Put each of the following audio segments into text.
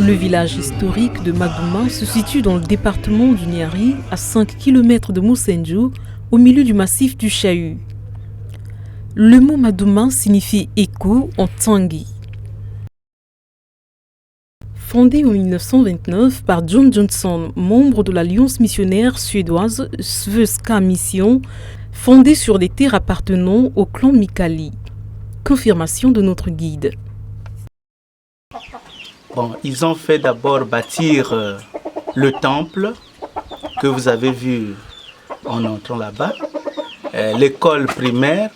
Le village historique de Madouma se situe dans le département du Niari, à 5 km de Moussenjou, au milieu du massif du Chahut. Le mot Madouma signifie écho en Tangui. Fondé en 1929 par John Johnson, membre de l'alliance missionnaire suédoise Svenska Mission, fondée sur des terres appartenant au clan Mikali. Confirmation de notre guide. Bon, ils ont fait d'abord bâtir le temple que vous avez vu en entrant là-bas, l'école primaire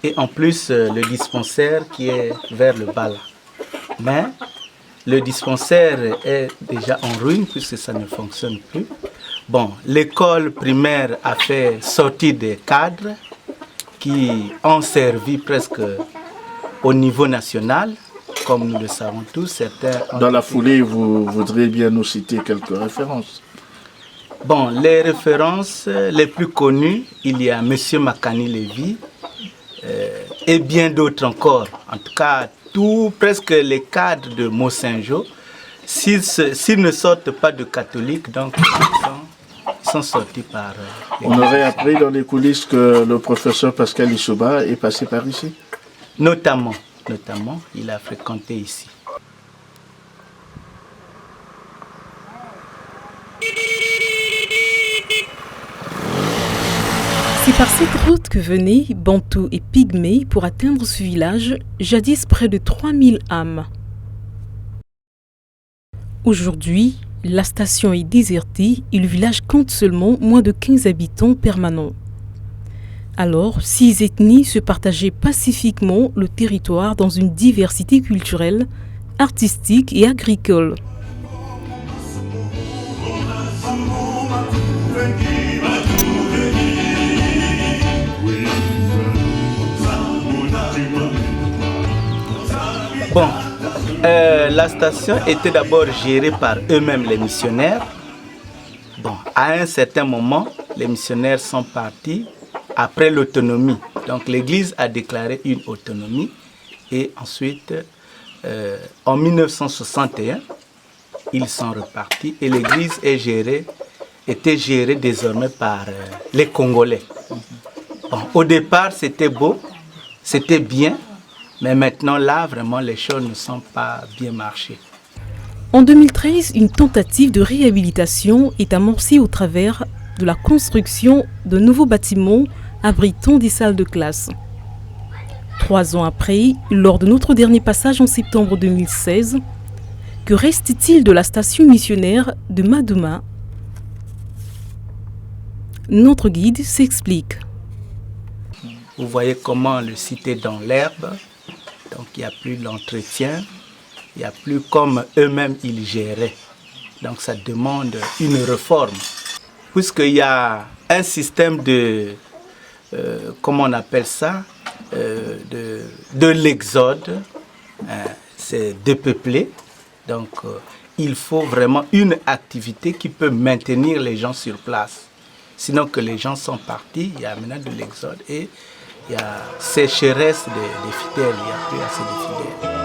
et en plus le dispensaire qui est vers le bas là. Mais le dispensaire est déjà en ruine puisque ça ne fonctionne plus. Bon, l'école primaire a fait sortir des cadres qui ont servi presque au niveau national. Comme nous le savons tous, certains... Dans la foulée, vous voudriez bien nous citer quelques références. Bon, les références les plus connues, il y a M. Makani Lévy et bien d'autres encore. En tout cas, presque les cadres de Moussenjou, s'ils ne sortent pas de catholiques, donc ils sont sortis par... On aurait appris dans les coulisses que le professeur Pascal Issouba est passé par ici. Notamment, il a fréquenté ici. C'est par cette route que venaient Bantous et Pygmées pour atteindre ce village, jadis près de 3000 âmes. Aujourd'hui, la station est désertée et le village compte seulement moins de 15 habitants permanents. Alors, 6 ethnies se partageaient pacifiquement le territoire dans une diversité culturelle, artistique et agricole. Bon, la station était d'abord gérée par eux-mêmes les missionnaires. Bon, à un certain moment, les missionnaires sont partis après l'autonomie. Donc l'église a déclaré une autonomie et ensuite, en 1961, ils sont repartis et l'église était gérée désormais par les Congolais. Bon, au départ, c'était beau, c'était bien, mais maintenant là, vraiment, les choses ne sont pas bien marchées. En 2013, une tentative de réhabilitation est amorcée au travers de la construction de nouveaux bâtiments abritant des salles de classe. 3 ans après, lors de notre dernier passage en septembre 2016, que reste-t-il de la station missionnaire de Madouma? Notre guide s'explique. Vous voyez comment le site est dans l'herbe, donc il n'y a plus d'entretien, il n'y a plus comme eux-mêmes ils géraient. Donc ça demande une réforme, puisqu'il y a un système de, comment on appelle ça, de l'exode, c'est dépeuplé. Donc il faut vraiment une activité qui peut maintenir les gens sur place. Sinon que les gens sont partis, il y a maintenant de l'exode et il y a sécheresse des fidèles, il n'y a plus assez de fidèles.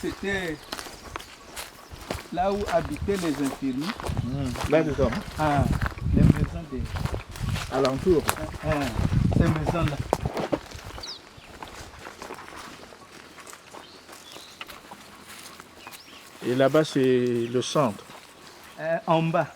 c'était là où habitaient les infirmiers. Là-dedans, Ah, les maisons des... alentour. Ces maisons-là. Et là-bas, c'est le centre. En bas.